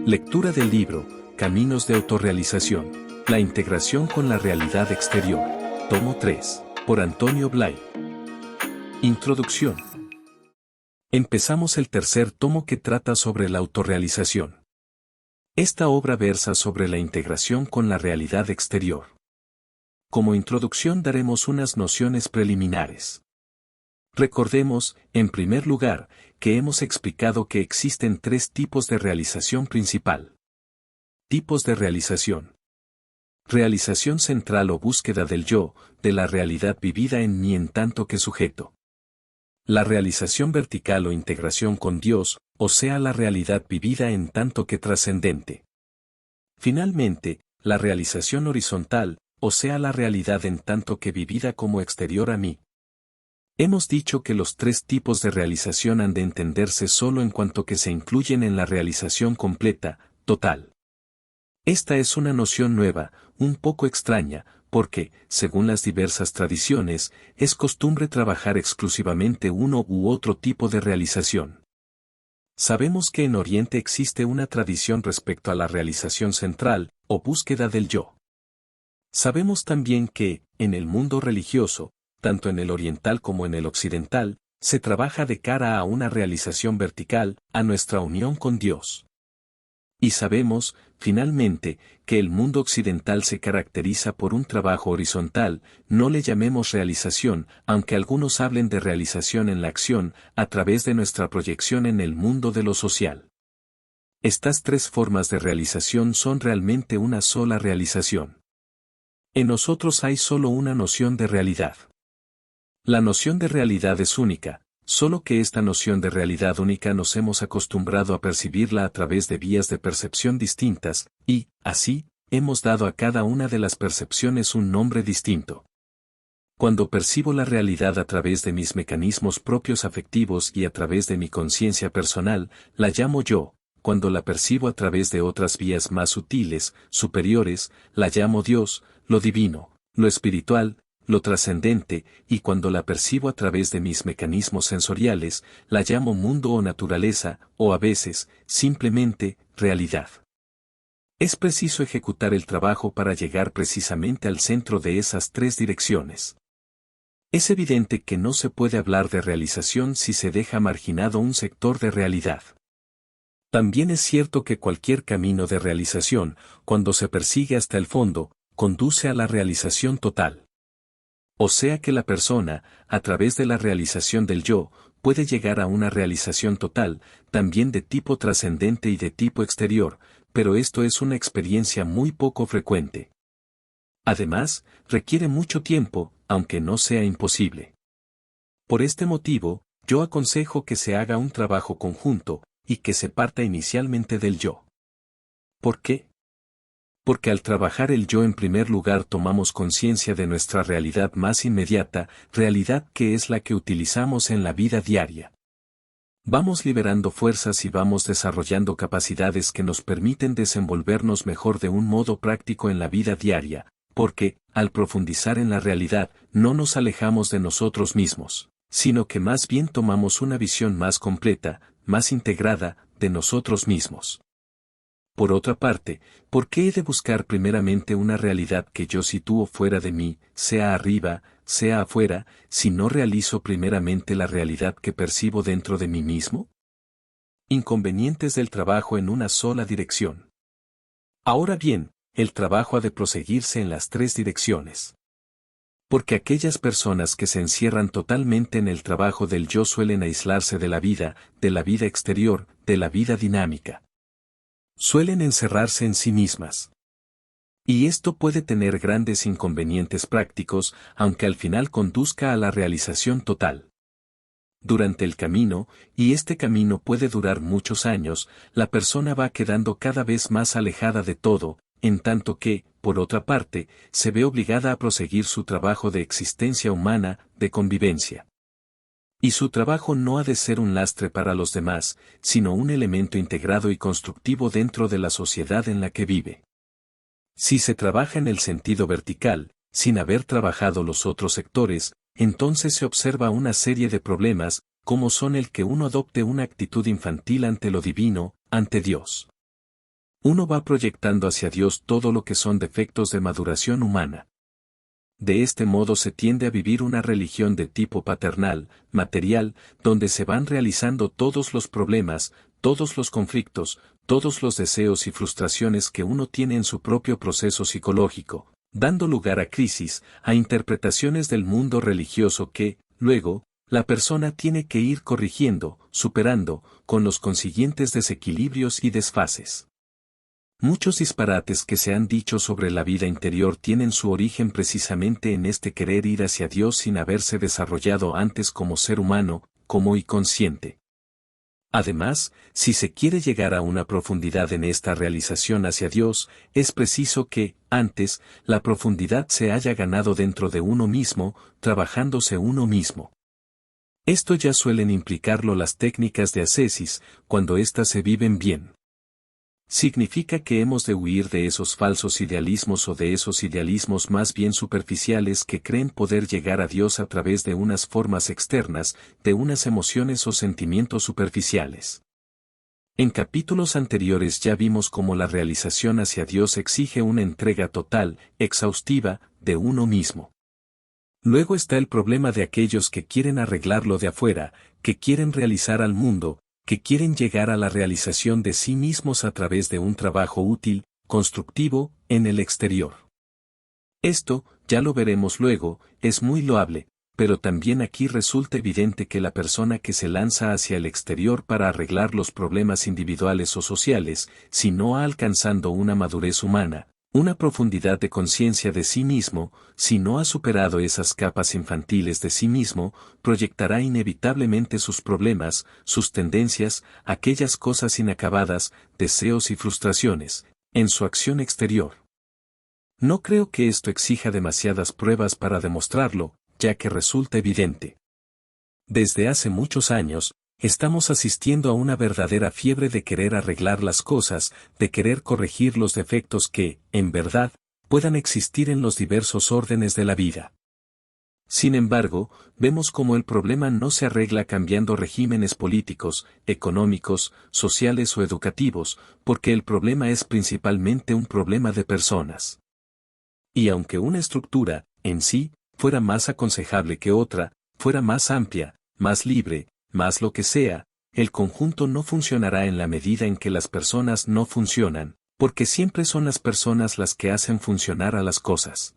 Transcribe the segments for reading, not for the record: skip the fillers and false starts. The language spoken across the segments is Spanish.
Lectura del libro, Caminos de autorrealización. La integración con la realidad exterior. Tomo 3. Por Antonio Blay. Introducción. Empezamos el tercer tomo que trata sobre la autorrealización. Esta obra versa sobre la integración con la realidad exterior. Como introducción daremos unas nociones preliminares. Recordemos, en primer lugar, que hemos explicado que existen tres tipos de realización principal. Tipos de realización. Realización central o búsqueda del yo, de la realidad vivida en mí en tanto que sujeto. La realización vertical o integración con Dios, o sea la realidad vivida en tanto que trascendente. Finalmente, la realización horizontal, o sea la realidad en tanto que vivida como exterior a mí. Hemos dicho que los tres tipos de realización han de entenderse solo en cuanto que se incluyen en la realización completa, total. Esta es una noción nueva, un poco extraña, porque, según las diversas tradiciones, es costumbre trabajar exclusivamente uno u otro tipo de realización. Sabemos que en Oriente existe una tradición respecto a la realización central, o búsqueda del yo. Sabemos también que, en el mundo religioso, tanto en el oriental como en el occidental, se trabaja de cara a una realización vertical, a nuestra unión con Dios. Y sabemos, finalmente, que el mundo occidental se caracteriza por un trabajo horizontal, no le llamemos realización, aunque algunos hablen de realización en la acción, a través de nuestra proyección en el mundo de lo social. Estas tres formas de realización son realmente una sola realización. En nosotros hay solo una noción de realidad. La noción de realidad es única, solo que esta noción de realidad única nos hemos acostumbrado a percibirla a través de vías de percepción distintas, y, así, hemos dado a cada una de las percepciones un nombre distinto. Cuando percibo la realidad a través de mis mecanismos propios afectivos y a través de mi conciencia personal, la llamo yo. Cuando la percibo a través de otras vías más sutiles, superiores, la llamo Dios, lo divino, lo espiritual, lo trascendente, y cuando la percibo a través de mis mecanismos sensoriales, la llamo mundo o naturaleza, o a veces, simplemente, realidad. Es preciso ejecutar el trabajo para llegar precisamente al centro de esas tres direcciones. Es evidente que no se puede hablar de realización si se deja marginado un sector de realidad. También es cierto que cualquier camino de realización, cuando se persigue hasta el fondo, conduce a la realización total. O sea que la persona, a través de la realización del yo, puede llegar a una realización total, también de tipo trascendente y de tipo exterior, pero esto es una experiencia muy poco frecuente. Además, requiere mucho tiempo, aunque no sea imposible. Por este motivo, yo aconsejo que se haga un trabajo conjunto, y que se parta inicialmente del yo. ¿Por qué? Porque al trabajar el yo en primer lugar tomamos conciencia de nuestra realidad más inmediata, realidad que es la que utilizamos en la vida diaria. Vamos liberando fuerzas y vamos desarrollando capacidades que nos permiten desenvolvernos mejor de un modo práctico en la vida diaria, porque, al profundizar en la realidad, no nos alejamos de nosotros mismos, sino que más bien tomamos una visión más completa, más integrada, de nosotros mismos. Por otra parte, ¿por qué he de buscar primeramente una realidad que yo sitúo fuera de mí, sea arriba, sea afuera, si no realizo primeramente la realidad que percibo dentro de mí mismo? Inconvenientes del trabajo en una sola dirección. Ahora bien, el trabajo ha de proseguirse en las tres direcciones. Porque aquellas personas que se encierran totalmente en el trabajo del yo suelen aislarse de la vida exterior, de la vida dinámica. Suelen encerrarse en sí mismas. Y esto puede tener grandes inconvenientes prácticos, aunque al final conduzca a la realización total. Durante el camino, y este camino puede durar muchos años, la persona va quedando cada vez más alejada de todo, en tanto que, por otra parte, se ve obligada a proseguir su trabajo de existencia humana, de convivencia. Y su trabajo no ha de ser un lastre para los demás, sino un elemento integrado y constructivo dentro de la sociedad en la que vive. Si se trabaja en el sentido vertical, sin haber trabajado los otros sectores, entonces se observa una serie de problemas, como son el que uno adopte una actitud infantil ante lo divino, ante Dios. Uno va proyectando hacia Dios todo lo que son defectos de maduración humana. De este modo se tiende a vivir una religión de tipo paternal, material, donde se van realizando todos los problemas, todos los conflictos, todos los deseos y frustraciones que uno tiene en su propio proceso psicológico, dando lugar a crisis, a interpretaciones del mundo religioso que, luego, la persona tiene que ir corrigiendo, superando, con los consiguientes desequilibrios y desfases. Muchos disparates que se han dicho sobre la vida interior tienen su origen precisamente en este querer ir hacia Dios sin haberse desarrollado antes como ser humano, como y consciente. Además, si se quiere llegar a una profundidad en esta realización hacia Dios, es preciso que, antes, la profundidad se haya ganado dentro de uno mismo, trabajándose uno mismo. Esto ya suelen implicarlo las técnicas de ascesis, cuando éstas se viven bien. Significa que hemos de huir de esos falsos idealismos o de esos idealismos más bien superficiales que creen poder llegar a Dios a través de unas formas externas, de unas emociones o sentimientos superficiales. En capítulos anteriores ya vimos cómo la realización hacia Dios exige una entrega total, exhaustiva, de uno mismo. Luego está el problema de aquellos que quieren arreglarlo de afuera, que quieren realizar al mundo, que quieren llegar a la realización de sí mismos a través de un trabajo útil, constructivo, en el exterior. Esto, ya lo veremos luego, es muy loable, pero también aquí resulta evidente que la persona que se lanza hacia el exterior para arreglar los problemas individuales o sociales, si no ha alcanzado una madurez humana, una profundidad de conciencia de sí mismo, si no ha superado esas capas infantiles de sí mismo, proyectará inevitablemente sus problemas, sus tendencias, aquellas cosas inacabadas, deseos y frustraciones, en su acción exterior. No creo que esto exija demasiadas pruebas para demostrarlo, ya que resulta evidente. Desde hace muchos años, estamos asistiendo a una verdadera fiebre de querer arreglar las cosas, de querer corregir los defectos que, en verdad, puedan existir en los diversos órdenes de la vida. Sin embargo, vemos cómo el problema no se arregla cambiando regímenes políticos, económicos, sociales o educativos, porque el problema es principalmente un problema de personas. Y aunque una estructura, en sí, fuera más aconsejable que otra, fuera más amplia, más libre, más lo que sea, el conjunto no funcionará en la medida en que las personas no funcionan, porque siempre son las personas las que hacen funcionar a las cosas.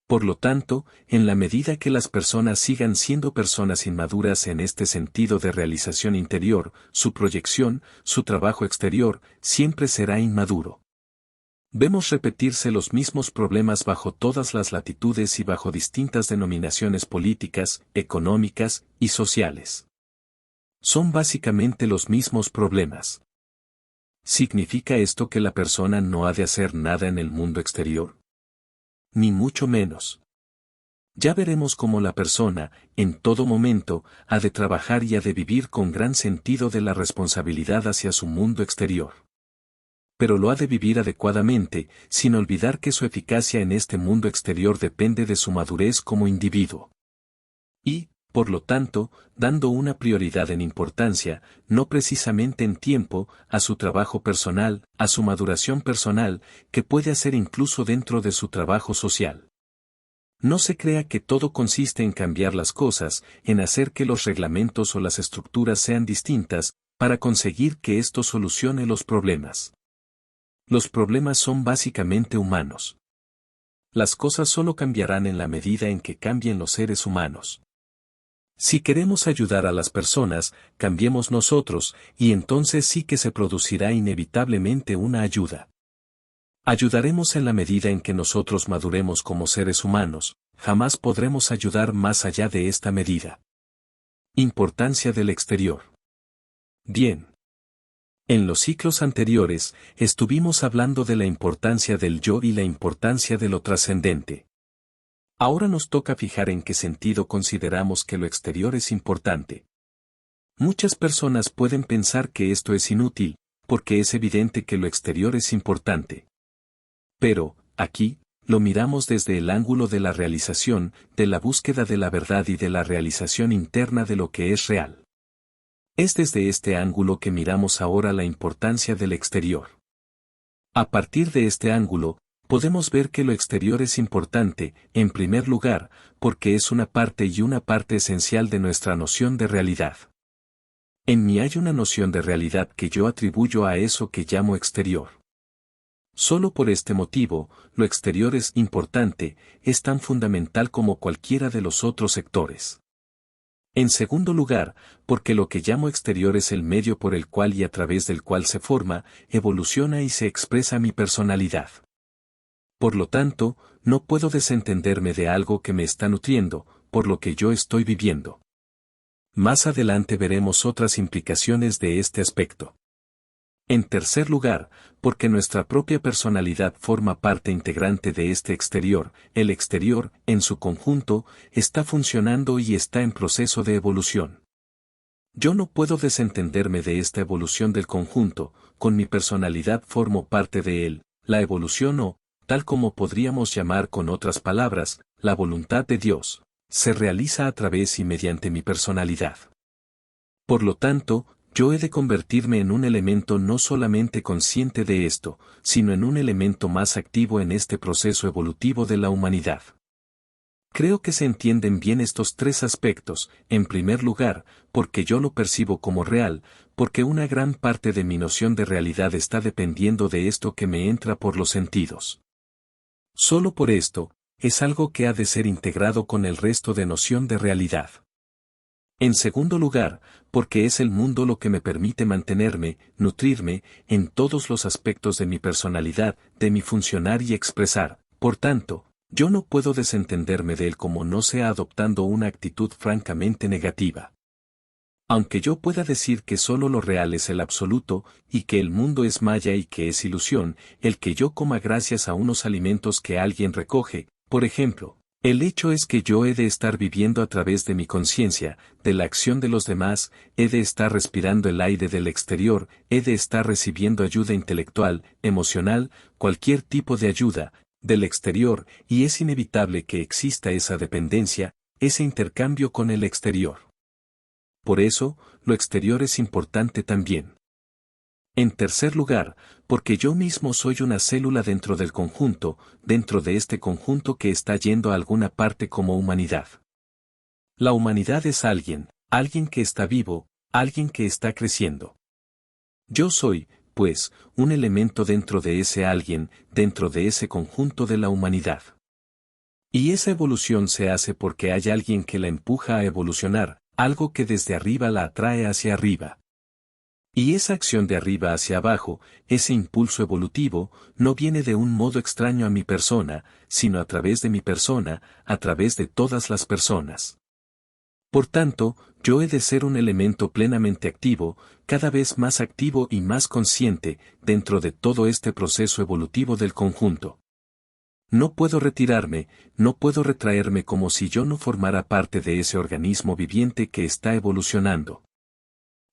Por lo tanto, en la medida que las personas sigan siendo personas inmaduras en este sentido de realización interior, su proyección, su trabajo exterior, siempre será inmaduro. Vemos repetirse los mismos problemas bajo todas las latitudes y bajo distintas denominaciones políticas, económicas y sociales. Son básicamente los mismos problemas. ¿Significa esto que la persona no ha de hacer nada en el mundo exterior? Ni mucho menos. Ya veremos cómo la persona, en todo momento, ha de trabajar y ha de vivir con gran sentido de la responsabilidad hacia su mundo exterior. Pero lo ha de vivir adecuadamente, sin olvidar que su eficacia en este mundo exterior depende de su madurez como individuo. Y, por lo tanto, dando una prioridad en importancia, no precisamente en tiempo, a su trabajo personal, a su maduración personal, que puede hacer incluso dentro de su trabajo social. No se crea que todo consiste en cambiar las cosas, en hacer que los reglamentos o las estructuras sean distintas, para conseguir que esto solucione los problemas. Los problemas son básicamente humanos. Las cosas solo cambiarán en la medida en que cambien los seres humanos. Si queremos ayudar a las personas, cambiemos nosotros, y entonces sí que se producirá inevitablemente una ayuda. Ayudaremos en la medida en que nosotros maduremos como seres humanos, jamás podremos ayudar más allá de esta medida. Importancia del exterior. Bien. En los ciclos anteriores, estuvimos hablando de la importancia del yo y la importancia de lo trascendente. Ahora nos toca fijar en qué sentido consideramos que lo exterior es importante. Muchas personas pueden pensar que esto es inútil, porque es evidente que lo exterior es importante. Pero, aquí, lo miramos desde el ángulo de la realización, de la búsqueda de la verdad y de la realización interna de lo que es real. Es desde este ángulo que miramos ahora la importancia del exterior. A partir de este ángulo, podemos ver que lo exterior es importante, en primer lugar, porque es una parte esencial de nuestra noción de realidad. En mí hay una noción de realidad que yo atribuyo a eso que llamo exterior. Solo por este motivo, lo exterior es importante, es tan fundamental como cualquiera de los otros sectores. En segundo lugar, porque lo que llamo exterior es el medio por el cual y a través del cual se forma, evoluciona y se expresa mi personalidad. Por lo tanto, no puedo desentenderme de algo que me está nutriendo, por lo que yo estoy viviendo. Más adelante veremos otras implicaciones de este aspecto. En tercer lugar, porque nuestra propia personalidad forma parte integrante de este exterior, el exterior, en su conjunto, está funcionando y está en proceso de evolución. Yo no puedo desentenderme de esta evolución del conjunto, con mi personalidad formo parte de él, la evolución o, tal como podríamos llamar con otras palabras, la voluntad de Dios, se realiza a través y mediante mi personalidad. Por lo tanto, yo he de convertirme en un elemento no solamente consciente de esto, sino en un elemento más activo en este proceso evolutivo de la humanidad. Creo que se entienden bien estos tres aspectos, en primer lugar, porque yo lo percibo como real, porque una gran parte de mi noción de realidad está dependiendo de esto que me entra por los sentidos. Solo por esto, es algo que ha de ser integrado con el resto de noción de realidad. En segundo lugar, porque es el mundo lo que me permite mantenerme, nutrirme, en todos los aspectos de mi personalidad, de mi funcionar y expresar. Por tanto, yo no puedo desentenderme de él como no sea adoptando una actitud francamente negativa. Aunque yo pueda decir que solo lo real es el absoluto, y que el mundo es maya y que es ilusión, el que yo coma gracias a unos alimentos que alguien recoge, por ejemplo, el hecho es que yo he de estar viviendo a través de mi conciencia, de la acción de los demás, he de estar respirando el aire del exterior, he de estar recibiendo ayuda intelectual, emocional, cualquier tipo de ayuda, del exterior, y es inevitable que exista esa dependencia, ese intercambio con el exterior. Por eso, lo exterior es importante también. En tercer lugar, porque yo mismo soy una célula dentro del conjunto, dentro de este conjunto que está yendo a alguna parte como humanidad. La humanidad es alguien que está vivo, alguien que está creciendo. Yo soy, pues, un elemento dentro de ese alguien, dentro de ese conjunto de la humanidad. Y esa evolución se hace porque hay alguien que la empuja a evolucionar, algo que desde arriba la atrae hacia arriba. Y esa acción de arriba hacia abajo, ese impulso evolutivo, no viene de un modo extraño a mi persona, sino a través de mi persona, a través de todas las personas. Por tanto, yo he de ser un elemento plenamente activo, cada vez más activo y más consciente, dentro de todo este proceso evolutivo del conjunto. No puedo retirarme, no puedo retraerme como si yo no formara parte de ese organismo viviente que está evolucionando.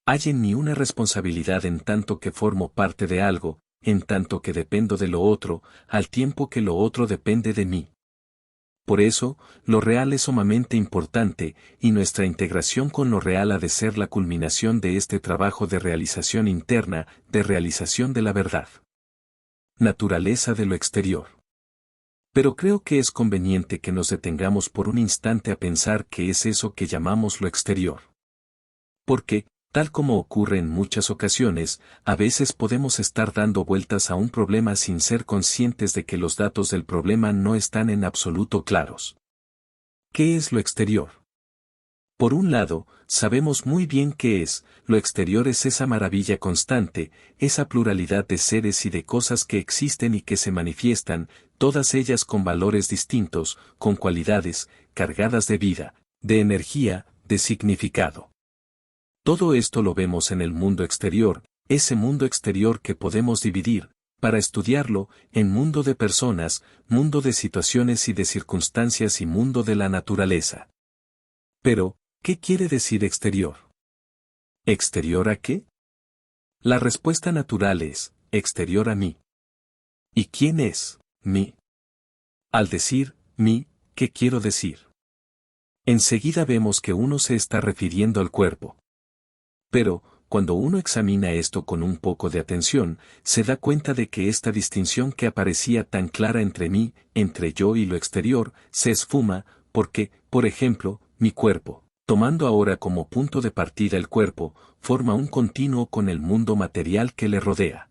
Hay en mí una responsabilidad en tanto que formo parte de algo, en tanto que dependo de lo otro, al tiempo que lo otro depende de mí. Por eso, lo real es sumamente importante, y nuestra integración con lo real ha de ser la culminación de este trabajo de realización interna, de realización de la verdad. Naturaleza de lo exterior. Pero creo que es conveniente que nos detengamos por un instante a pensar qué es eso que llamamos lo exterior. Porque, tal como ocurre en muchas ocasiones, a veces podemos estar dando vueltas a un problema sin ser conscientes de que los datos del problema no están en absoluto claros. ¿Qué es lo exterior? Por un lado, sabemos muy bien qué es, lo exterior es esa maravilla constante, esa pluralidad de seres y de cosas que existen y que se manifiestan, todas ellas con valores distintos, con cualidades, cargadas de vida, de energía, de significado. Todo esto lo vemos en el mundo exterior, ese mundo exterior que podemos dividir, para estudiarlo, en mundo de personas, mundo de situaciones y de circunstancias y mundo de la naturaleza. Pero, ¿qué quiere decir exterior? ¿Exterior a qué? La respuesta natural es, exterior a mí. ¿Y quién es, mí? Al decir, mí, ¿qué quiero decir? Enseguida vemos que uno se está refiriendo al cuerpo. Pero, cuando uno examina esto con un poco de atención, se da cuenta de que esta distinción que aparecía tan clara entre mí, entre yo y lo exterior, se esfuma, porque, por ejemplo, mi cuerpo, tomando ahora como punto de partida el cuerpo, forma un continuo con el mundo material que le rodea.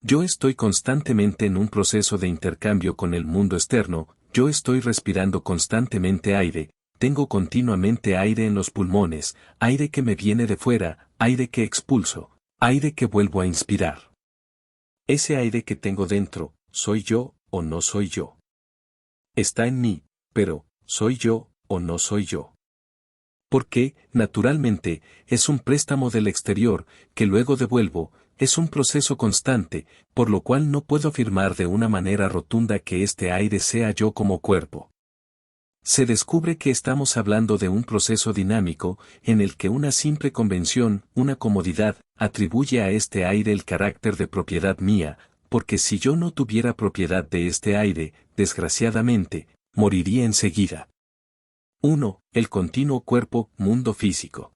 Yo estoy constantemente en un proceso de intercambio con el mundo externo, yo estoy respirando constantemente aire, tengo continuamente aire en los pulmones, aire que me viene de fuera, aire que expulso, aire que vuelvo a inspirar. Ese aire que tengo dentro, ¿soy yo o no soy yo? Está en mí, pero, ¿soy yo o no soy yo? Porque, naturalmente, es un préstamo del exterior, que luego devuelvo, es un proceso constante, por lo cual no puedo afirmar de una manera rotunda que este aire sea yo como cuerpo. Se descubre que estamos hablando de un proceso dinámico, en el que una simple convención, una comodidad, atribuye a este aire el carácter de propiedad mía, porque si yo no tuviera propiedad de este aire, desgraciadamente, moriría enseguida. 1. El continuo cuerpo-mundo físico.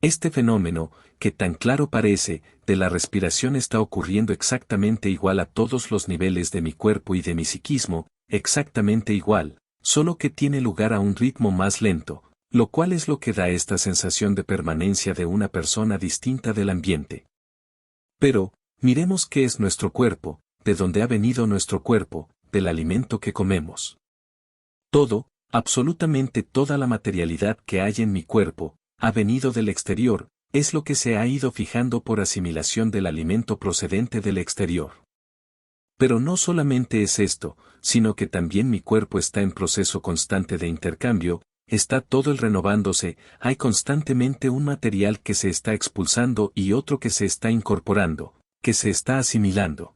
Este fenómeno, que tan claro parece, de la respiración está ocurriendo exactamente igual a todos los niveles de mi cuerpo y de mi psiquismo, exactamente igual, solo que tiene lugar a un ritmo más lento, lo cual es lo que da esta sensación de permanencia de una persona distinta del ambiente. Pero, miremos qué es nuestro cuerpo, de dónde ha venido nuestro cuerpo, del alimento que comemos. Todo, absolutamente toda la materialidad que hay en mi cuerpo, ha venido del exterior, es lo que se ha ido fijando por asimilación del alimento procedente del exterior. Pero no solamente es esto, sino que también mi cuerpo está en proceso constante de intercambio, está todo el renovándose, hay constantemente un material que se está expulsando y otro que se está incorporando, que se está asimilando.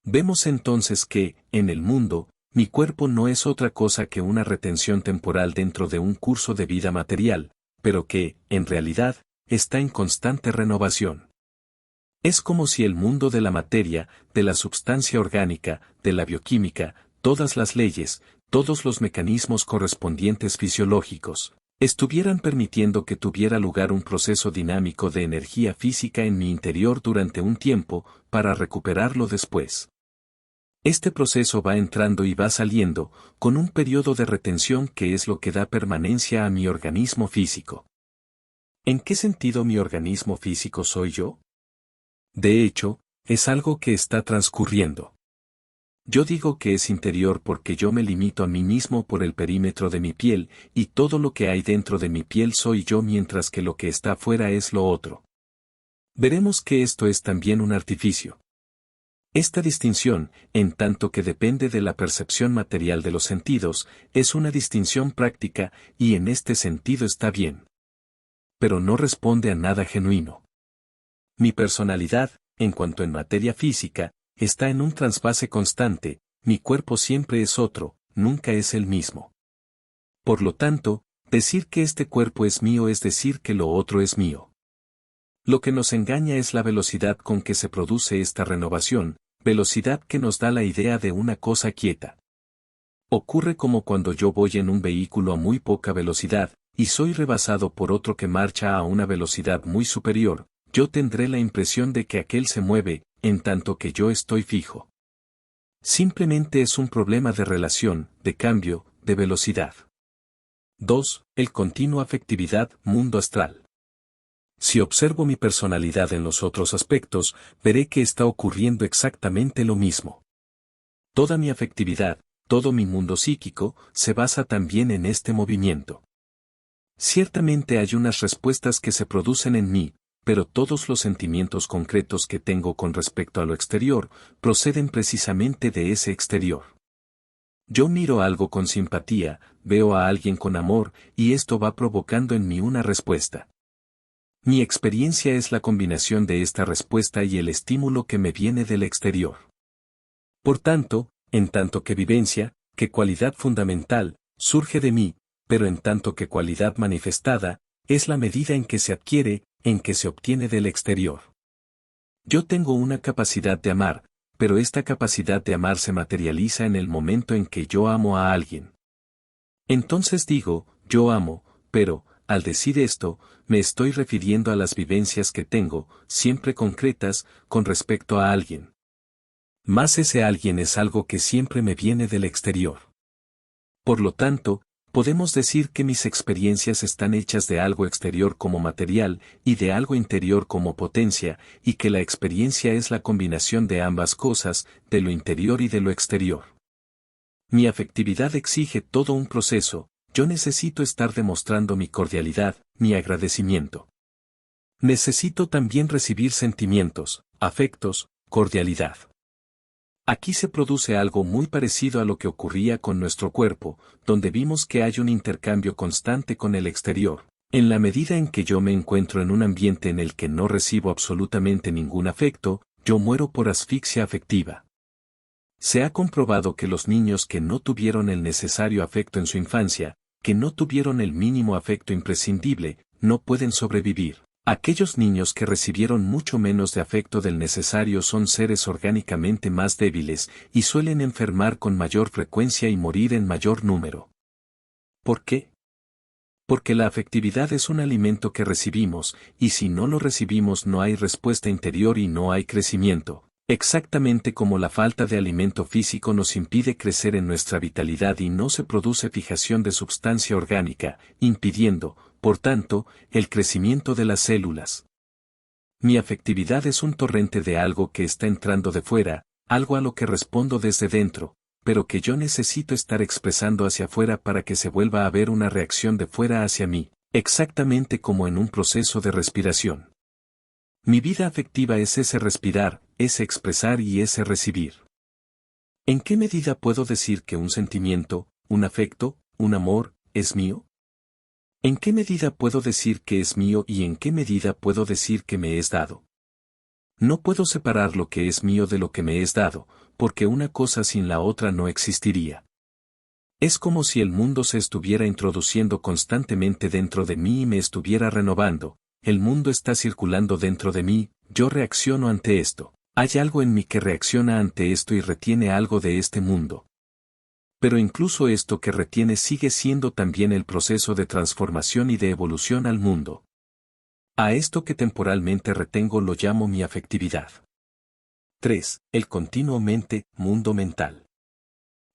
Vemos entonces que, en el mundo, mi cuerpo no es otra cosa que una retención temporal dentro de un curso de vida material, pero que, en realidad, está en constante renovación. Es como si el mundo de la materia, de la substancia orgánica, de la bioquímica, todas las leyes, todos los mecanismos correspondientes fisiológicos, estuvieran permitiendo que tuviera lugar un proceso dinámico de energía física en mi interior durante un tiempo, para recuperarlo después. Este proceso va entrando y va saliendo, con un periodo de retención que es lo que da permanencia a mi organismo físico. ¿En qué sentido mi organismo físico soy yo? De hecho, es algo que está transcurriendo. Yo digo que es interior porque yo me limito a mí mismo por el perímetro de mi piel, y todo lo que hay dentro de mi piel soy yo mientras que lo que está fuera es lo otro. Veremos que esto es también un artificio. Esta distinción, en tanto que depende de la percepción material de los sentidos, es una distinción práctica, y en este sentido está bien. Pero no responde a nada genuino. Mi personalidad, en cuanto en materia física, está en un trasvase constante, mi cuerpo siempre es otro, nunca es el mismo. Por lo tanto, decir que este cuerpo es mío es decir que lo otro es mío. Lo que nos engaña es la velocidad con que se produce esta renovación, velocidad que nos da la idea de una cosa quieta. Ocurre como cuando yo voy en un vehículo a muy poca velocidad, y soy rebasado por otro que marcha a una velocidad muy superior, yo tendré la impresión de que aquel se mueve, en tanto que yo estoy fijo. Simplemente es un problema de relación, de cambio, de velocidad. 2. El continuo afectividad, mundo astral. Si observo mi personalidad en los otros aspectos, veré que está ocurriendo exactamente lo mismo. Toda mi afectividad, todo mi mundo psíquico, se basa también en este movimiento. Ciertamente hay unas respuestas que se producen en mí, pero todos los sentimientos concretos que tengo con respecto a lo exterior, proceden precisamente de ese exterior. Yo miro algo con simpatía, veo a alguien con amor, y esto va provocando en mí una respuesta. Mi experiencia es la combinación de esta respuesta y el estímulo que me viene del exterior. Por tanto, en tanto que vivencia, que cualidad fundamental, surge de mí, pero en tanto que cualidad manifestada, es la medida en que se adquiere, en que se obtiene del exterior. Yo tengo una capacidad de amar, pero esta capacidad de amar se materializa en el momento en que yo amo a alguien. Entonces digo, yo amo, pero, al decir esto, me estoy refiriendo a las vivencias que tengo, siempre concretas, con respecto a alguien. Más ese alguien es algo que siempre me viene del exterior. Por lo tanto, podemos decir que mis experiencias están hechas de algo exterior como material y de algo interior como potencia, y que la experiencia es la combinación de ambas cosas, de lo interior y de lo exterior. Mi afectividad exige todo un proceso, yo necesito estar demostrando mi cordialidad, mi agradecimiento. Necesito también recibir sentimientos, afectos, cordialidad. Aquí se produce algo muy parecido a lo que ocurría con nuestro cuerpo, donde vimos que hay un intercambio constante con el exterior. En la medida en que yo me encuentro en un ambiente en el que no recibo absolutamente ningún afecto, yo muero por asfixia afectiva. Se ha comprobado que los niños que no tuvieron el necesario afecto en su infancia, que no tuvieron el mínimo afecto imprescindible, no pueden sobrevivir. Aquellos niños que recibieron mucho menos de afecto del necesario son seres orgánicamente más débiles y suelen enfermar con mayor frecuencia y morir en mayor número. ¿Por qué? Porque la afectividad es un alimento que recibimos, y si no lo recibimos no hay respuesta interior y no hay crecimiento. Exactamente como la falta de alimento físico nos impide crecer en nuestra vitalidad y no se produce fijación de sustancia orgánica, impidiendo, por tanto, el crecimiento de las células. Mi afectividad es un torrente de algo que está entrando de fuera, algo a lo que respondo desde dentro, pero que yo necesito estar expresando hacia afuera para que se vuelva a ver una reacción de fuera hacia mí, exactamente como en un proceso de respiración. Mi vida afectiva es ese respirar, ese expresar y ese recibir. ¿En qué medida puedo decir que un sentimiento, un afecto, un amor, es mío? ¿En qué medida puedo decir que es mío y en qué medida puedo decir que me es dado? No puedo separar lo que es mío de lo que me es dado, porque una cosa sin la otra no existiría. Es como si el mundo se estuviera introduciendo constantemente dentro de mí y me estuviera renovando. El mundo está circulando dentro de mí, yo reacciono ante esto. Hay algo en mí que reacciona ante esto y retiene algo de este mundo. Pero incluso esto que retiene sigue siendo también el proceso de transformación y de evolución al mundo. A esto que temporalmente retengo lo llamo mi afectividad. 3. El continuo mundo mental.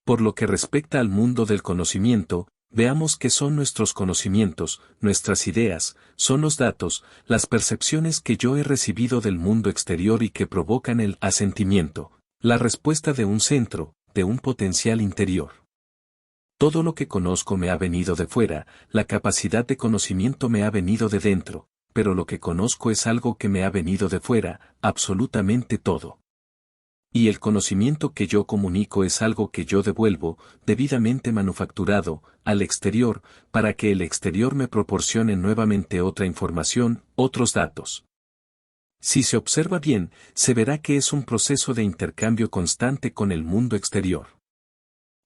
Por lo que respecta al mundo del conocimiento, veamos qué son nuestros conocimientos, nuestras ideas, son los datos, las percepciones que yo he recibido del mundo exterior y que provocan el asentimiento, la respuesta de un centro, de un potencial interior. Todo lo que conozco me ha venido de fuera, la capacidad de conocimiento me ha venido de dentro, pero lo que conozco es algo que me ha venido de fuera, absolutamente todo. Y el conocimiento que yo comunico es algo que yo devuelvo, debidamente manufacturado, al exterior, para que el exterior me proporcione nuevamente otra información, otros datos. Si se observa bien, se verá que es un proceso de intercambio constante con el mundo exterior.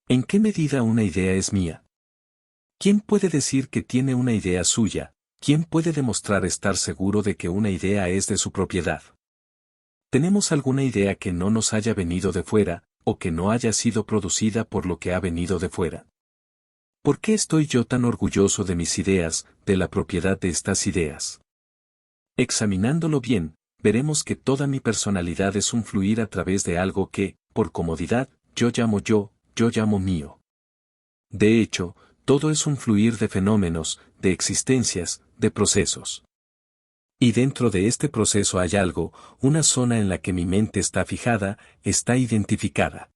¿En qué medida una idea es mía? ¿Quién puede decir que tiene una idea suya? ¿Quién puede demostrar estar seguro de que una idea es de su propiedad? ¿Tenemos alguna idea que no nos haya venido de fuera, o que no haya sido producida por lo que ha venido de fuera? ¿Por qué estoy yo tan orgulloso de mis ideas, de la propiedad de estas ideas? Examinándolo bien, veremos que toda mi personalidad es un fluir a través de algo que, por comodidad, yo llamo mío. De hecho, todo es un fluir de fenómenos, de existencias, de procesos. Y dentro de este proceso hay algo, una zona en la que mi mente está fijada, está identificada.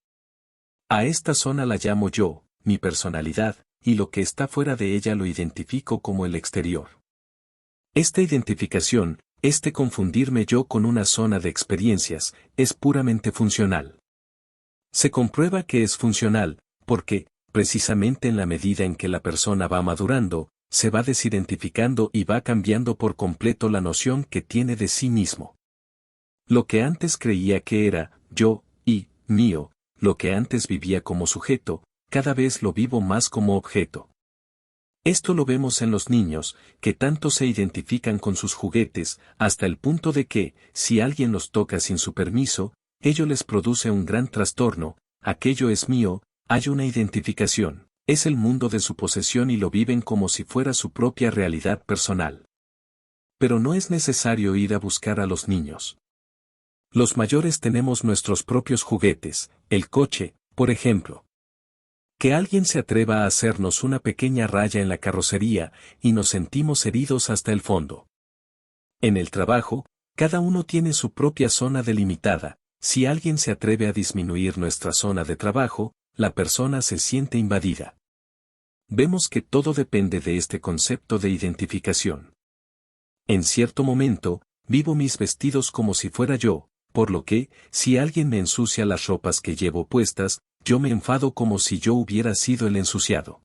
A esta zona la llamo yo, mi personalidad, y lo que está fuera de ella lo identifico como el exterior. Esta identificación, este confundirme yo con una zona de experiencias, es puramente funcional. Se comprueba que es funcional, porque, precisamente en la medida en que la persona va madurando, se va desidentificando y va cambiando por completo la noción que tiene de sí mismo. Lo que antes creía que era yo y mío, lo que antes vivía como sujeto, cada vez lo vivo más como objeto. Esto lo vemos en los niños, que tanto se identifican con sus juguetes, hasta el punto de que, si alguien los toca sin su permiso, ello les produce un gran trastorno, aquello es mío, hay una identificación. Es el mundo de su posesión y lo viven como si fuera su propia realidad personal. Pero no es necesario ir a buscar a los niños. Los mayores tenemos nuestros propios juguetes, el coche, por ejemplo. Que alguien se atreva a hacernos una pequeña raya en la carrocería y nos sentimos heridos hasta el fondo. En el trabajo, cada uno tiene su propia zona delimitada. Si alguien se atreve a disminuir nuestra zona de trabajo, la persona se siente invadida. Vemos que todo depende de este concepto de identificación. En cierto momento, vivo mis vestidos como si fuera yo, por lo que, si alguien me ensucia las ropas que llevo puestas, yo me enfado como si yo hubiera sido el ensuciado.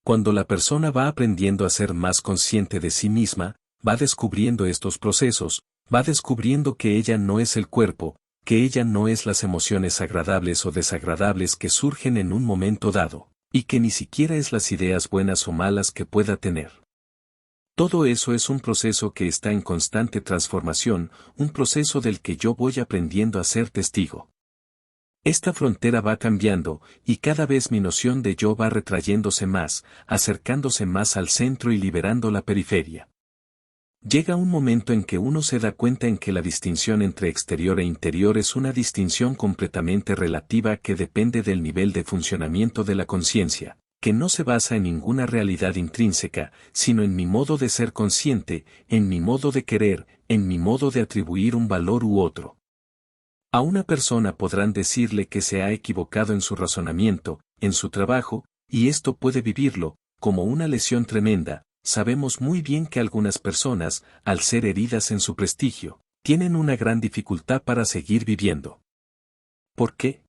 Cuando la persona va aprendiendo a ser más consciente de sí misma, va descubriendo estos procesos, va descubriendo que ella no es el cuerpo, que ella no es las emociones agradables o desagradables que surgen en un momento dado, y que ni siquiera es las ideas buenas o malas que pueda tener. Todo eso es un proceso que está en constante transformación, un proceso del que yo voy aprendiendo a ser testigo. Esta frontera va cambiando, y cada vez mi noción de yo va retrayéndose más, acercándose más al centro y liberando la periferia. Llega un momento en que uno se da cuenta en que la distinción entre exterior e interior es una distinción completamente relativa que depende del nivel de funcionamiento de la conciencia, que no se basa en ninguna realidad intrínseca, sino en mi modo de ser consciente, en mi modo de querer, en mi modo de atribuir un valor u otro. A una persona podrán decirle que se ha equivocado en su razonamiento, en su trabajo, y esto puede vivirlo, como una lesión tremenda. Sabemos muy bien que algunas personas, al ser heridas en su prestigio, tienen una gran dificultad para seguir viviendo. ¿Por qué?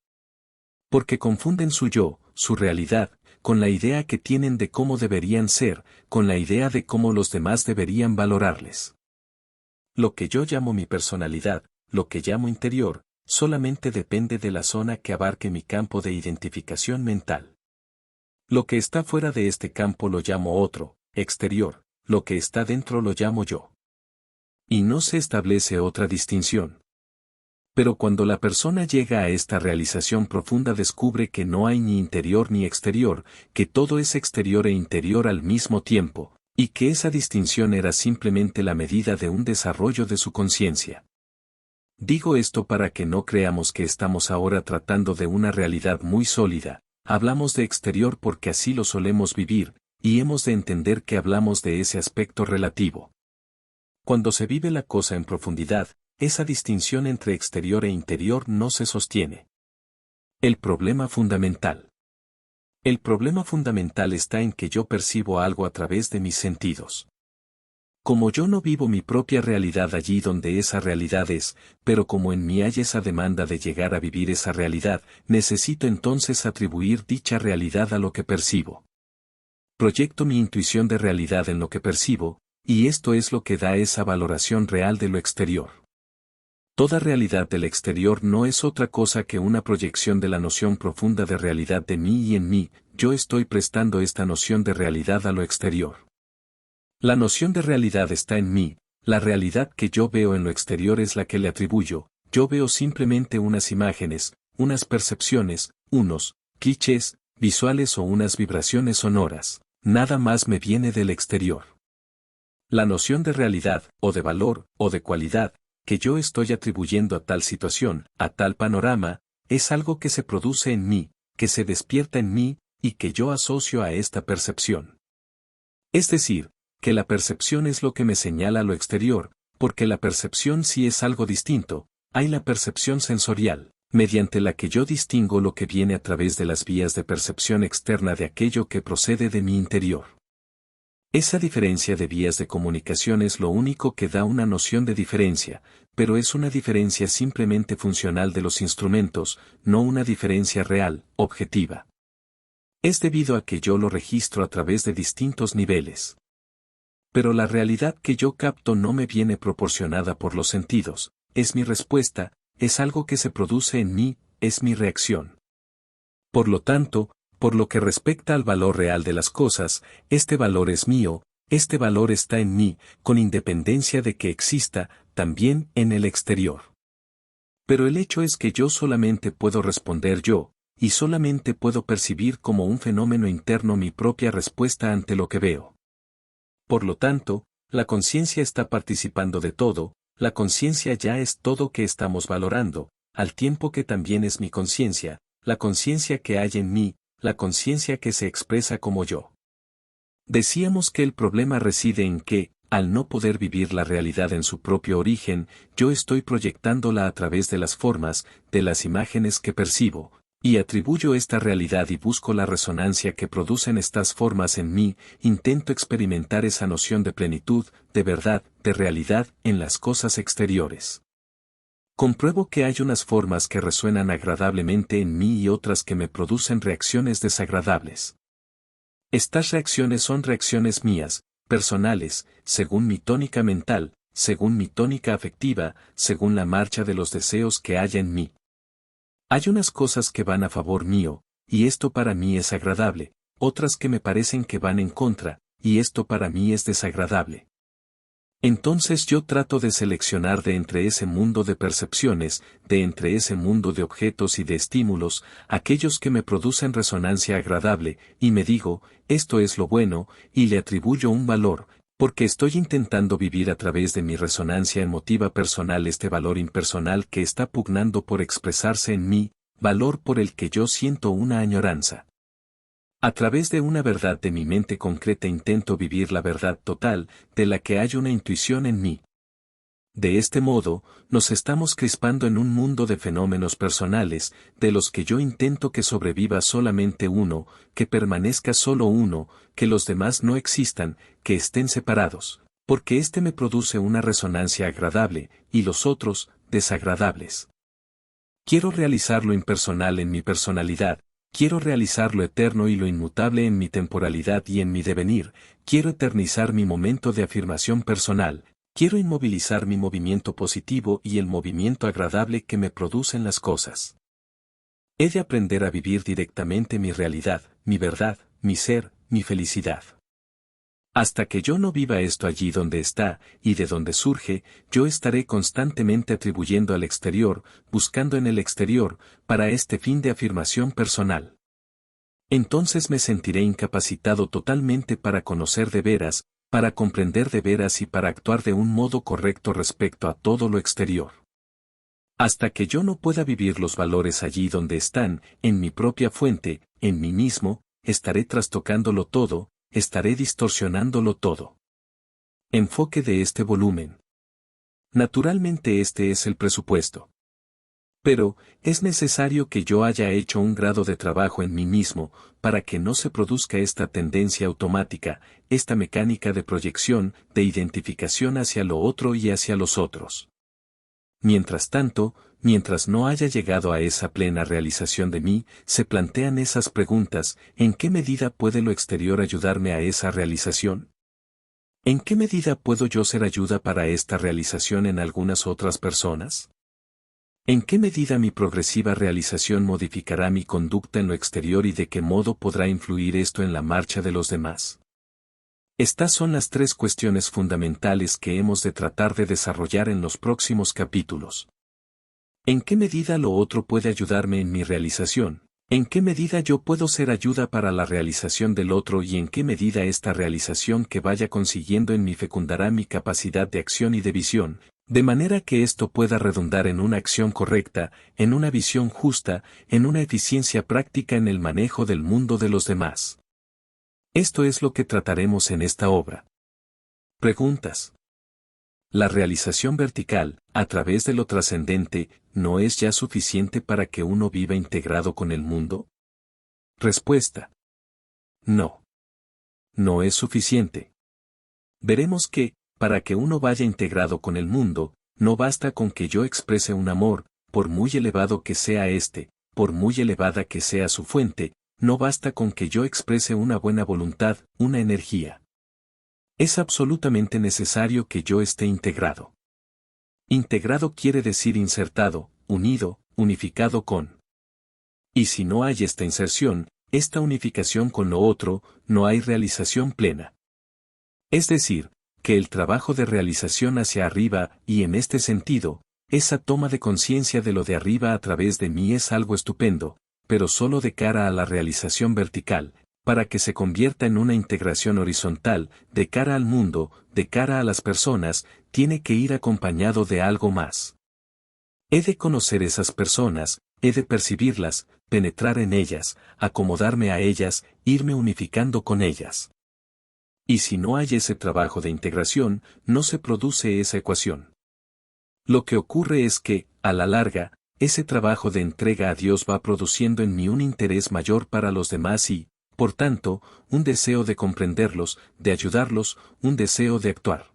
Porque confunden su yo, su realidad, con la idea que tienen de cómo deberían ser, con la idea de cómo los demás deberían valorarles. Lo que yo llamo mi personalidad, lo que llamo interior, solamente depende de la zona que abarque mi campo de identificación mental. Lo que está fuera de este campo lo llamo otro, exterior, lo que está dentro lo llamo yo. Y no se establece otra distinción. Pero cuando la persona llega a esta realización profunda descubre que no hay ni interior ni exterior, que todo es exterior e interior al mismo tiempo, y que esa distinción era simplemente la medida de un desarrollo de su conciencia. Digo esto para que no creamos que estamos ahora tratando de una realidad muy sólida, hablamos de exterior porque así lo solemos vivir, y hemos de entender que hablamos de ese aspecto relativo. Cuando se vive la cosa en profundidad, esa distinción entre exterior e interior no se sostiene. El problema fundamental. El problema fundamental está en que yo percibo algo a través de mis sentidos. Como yo no vivo mi propia realidad allí donde esa realidad es, pero como en mí hay esa demanda de llegar a vivir esa realidad, necesito entonces atribuir dicha realidad a lo que percibo. Proyecto mi intuición de realidad en lo que percibo, y esto es lo que da esa valoración real de lo exterior. Toda realidad del exterior no es otra cosa que una proyección de la noción profunda de realidad de mí y en mí, yo estoy prestando esta noción de realidad a lo exterior. La noción de realidad está en mí, la realidad que yo veo en lo exterior es la que le atribuyo, yo veo simplemente unas imágenes, unas percepciones, unos clichés visuales o unas vibraciones sonoras, nada más me viene del exterior. La noción de realidad, o de valor, o de cualidad, que yo estoy atribuyendo a tal situación, a tal panorama, es algo que se produce en mí, que se despierta en mí, y que yo asocio a esta percepción. Es decir, que la percepción es lo que me señala lo exterior, porque la percepción sí es algo distinto, hay la percepción sensorial, mediante la que yo distingo lo que viene a través de las vías de percepción externa de aquello que procede de mi interior. Esa diferencia de vías de comunicación es lo único que da una noción de diferencia, pero es una diferencia simplemente funcional de los instrumentos, no una diferencia real, objetiva. Es debido a que yo lo registro a través de distintos niveles. Pero la realidad que yo capto no me viene proporcionada por los sentidos, es mi respuesta, es algo que se produce en mí, es mi reacción. Por lo tanto, por lo que respecta al valor real de las cosas, este valor es mío, este valor está en mí, con independencia de que exista, también en el exterior. Pero el hecho es que yo solamente puedo responder yo, y solamente puedo percibir como un fenómeno interno mi propia respuesta ante lo que veo. Por lo tanto, la conciencia está participando de todo, la conciencia ya es todo que estamos valorando, al tiempo que también es mi conciencia, la conciencia que hay en mí, la conciencia que se expresa como yo. Decíamos que el problema reside en que, al no poder vivir la realidad en su propio origen, yo estoy proyectándola a través de las formas, de las imágenes que percibo, y atribuyo esta realidad y busco la resonancia que producen estas formas en mí, intento experimentar esa noción de plenitud, de verdad, de realidad, en las cosas exteriores. Compruebo que hay unas formas que resuenan agradablemente en mí y otras que me producen reacciones desagradables. Estas reacciones son reacciones mías, personales, según mi tónica mental, según mi tónica afectiva, según la marcha de los deseos que haya en mí. Hay unas cosas que van a favor mío, y esto para mí es agradable, otras que me parecen que van en contra, y esto para mí es desagradable. Entonces yo trato de seleccionar de entre ese mundo de percepciones, de entre ese mundo de objetos y de estímulos, aquellos que me producen resonancia agradable, y me digo, esto es lo bueno, y le atribuyo un valor, porque estoy intentando vivir a través de mi resonancia emotiva personal este valor impersonal que está pugnando por expresarse en mí, valor por el que yo siento una añoranza. A través de una verdad de mi mente concreta intento vivir la verdad total, de la que hay una intuición en mí. De este modo, nos estamos crispando en un mundo de fenómenos personales, de los que yo intento que sobreviva solamente uno, que permanezca solo uno, que los demás no existan, que estén separados, porque éste me produce una resonancia agradable, y los otros, desagradables. Quiero realizar lo impersonal en mi personalidad, quiero realizar lo eterno y lo inmutable en mi temporalidad y en mi devenir, quiero eternizar mi momento de afirmación personal, quiero inmovilizar mi movimiento positivo y el movimiento agradable que me producen las cosas. He de aprender a vivir directamente mi realidad, mi verdad, mi ser, mi felicidad. Hasta que yo no viva esto allí donde está, y de donde surge, yo estaré constantemente atribuyendo al exterior, buscando en el exterior, para este fin de afirmación personal. Entonces me sentiré incapacitado totalmente para conocer de veras, para comprender de veras y para actuar de un modo correcto respecto a todo lo exterior. Hasta que yo no pueda vivir los valores allí donde están, en mi propia fuente, en mí mismo, estaré trastocándolo todo, estaré distorsionándolo todo. Enfoque de este volumen. Naturalmente este es el presupuesto. Pero, es necesario que yo haya hecho un grado de trabajo en mí mismo, para que no se produzca esta tendencia automática, esta mecánica de proyección, de identificación hacia lo otro y hacia los otros. Mientras tanto, mientras no haya llegado a esa plena realización de mí, se plantean esas preguntas: ¿en qué medida puede lo exterior ayudarme a esa realización? ¿En qué medida puedo yo ser ayuda para esta realización en algunas otras personas? ¿En qué medida mi progresiva realización modificará mi conducta en lo exterior y de qué modo podrá influir esto en la marcha de los demás? Estas son las tres cuestiones fundamentales que hemos de tratar de desarrollar en los próximos capítulos. ¿En qué medida lo otro puede ayudarme en mi realización? ¿En qué medida yo puedo ser ayuda para la realización del otro y en qué medida esta realización que vaya consiguiendo en mí fecundará mi capacidad de acción y de visión, de manera que esto pueda redundar en una acción correcta, en una visión justa, en una eficiencia práctica en el manejo del mundo de los demás? Esto es lo que trataremos en esta obra. Preguntas. ¿La realización vertical, a través de lo trascendente, no es ya suficiente para que uno viva integrado con el mundo? Respuesta. No. No es suficiente. Veremos que, para que uno vaya integrado con el mundo, no basta con que yo exprese un amor, por muy elevado que sea éste, por muy elevada que sea su fuente, no basta con que yo exprese una buena voluntad, una energía. Es absolutamente necesario que yo esté integrado. Integrado quiere decir insertado, unido, unificado con. Y si no hay esta inserción, esta unificación con lo otro, no hay realización plena. Es decir, que el trabajo de realización hacia arriba, y en este sentido, esa toma de conciencia de lo de arriba a través de mí es algo estupendo, pero solo de cara a la realización vertical, para que se convierta en una integración horizontal, de cara al mundo, de cara a las personas, tiene que ir acompañado de algo más. He de conocer esas personas, he de percibirlas, penetrar en ellas, acomodarme a ellas, irme unificando con ellas. Y si no hay ese trabajo de integración, no se produce esa ecuación. Lo que ocurre es que, a la larga, ese trabajo de entrega a Dios va produciendo en mí un interés mayor para los demás y, por tanto, un deseo de comprenderlos, de ayudarlos, un deseo de actuar.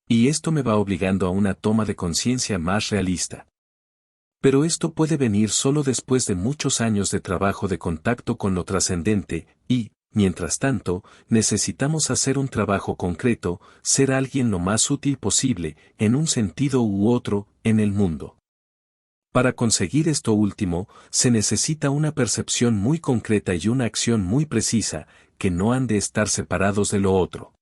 Y esto me va obligando a una toma de conciencia más realista. Pero esto puede venir solo después de muchos años de trabajo de contacto con lo trascendente, y, mientras tanto, necesitamos hacer un trabajo concreto, ser alguien lo más útil posible, en un sentido u otro, en el mundo. Para conseguir esto último, se necesita una percepción muy concreta y una acción muy precisa, que no han de estar separados de lo otro.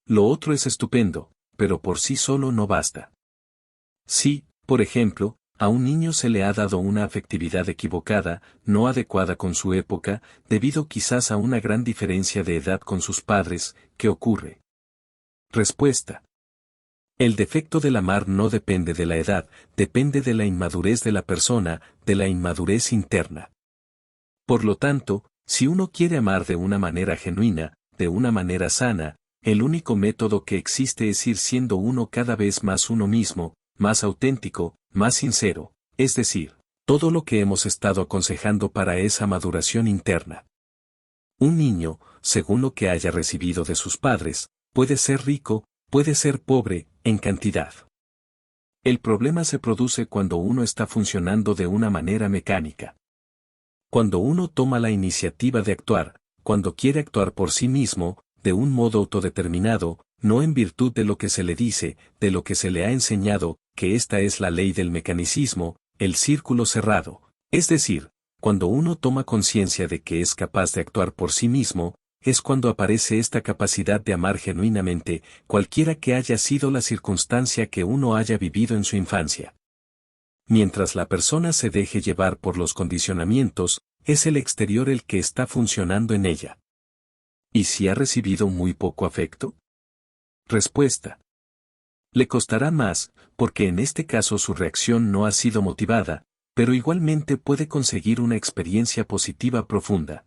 Lo otro es estupendo, pero por sí solo no basta. Si, por ejemplo, a un niño se le ha dado una afectividad equivocada, no adecuada con su época, debido quizás a una gran diferencia de edad con sus padres, ¿qué ocurre? Respuesta. El defecto del amar no depende de la edad, depende de la inmadurez de la persona, de la inmadurez interna. Por lo tanto, si uno quiere amar de una manera genuina, de una manera sana, el único método que existe es ir siendo uno cada vez más uno mismo, más auténtico, más sincero, es decir, todo lo que hemos estado aconsejando para esa maduración interna. Un niño, según lo que haya recibido de sus padres, puede ser rico, puede ser pobre, en cantidad. El problema se produce cuando uno está funcionando de una manera mecánica. Cuando uno toma la iniciativa de actuar, cuando quiere actuar por sí mismo, de un modo autodeterminado, no en virtud de lo que se le dice, de lo que se le ha enseñado, que esta es la ley del mecanicismo, el círculo cerrado, es decir, cuando uno toma conciencia de que es capaz de actuar por sí mismo, es cuando aparece esta capacidad de amar genuinamente, cualquiera que haya sido la circunstancia que uno haya vivido en su infancia. Mientras la persona se deje llevar por los condicionamientos, es el exterior el que está funcionando en ella. ¿Y si ha recibido muy poco afecto? Respuesta. Le costará más, porque en este caso su reacción no ha sido motivada, pero igualmente puede conseguir una experiencia positiva profunda.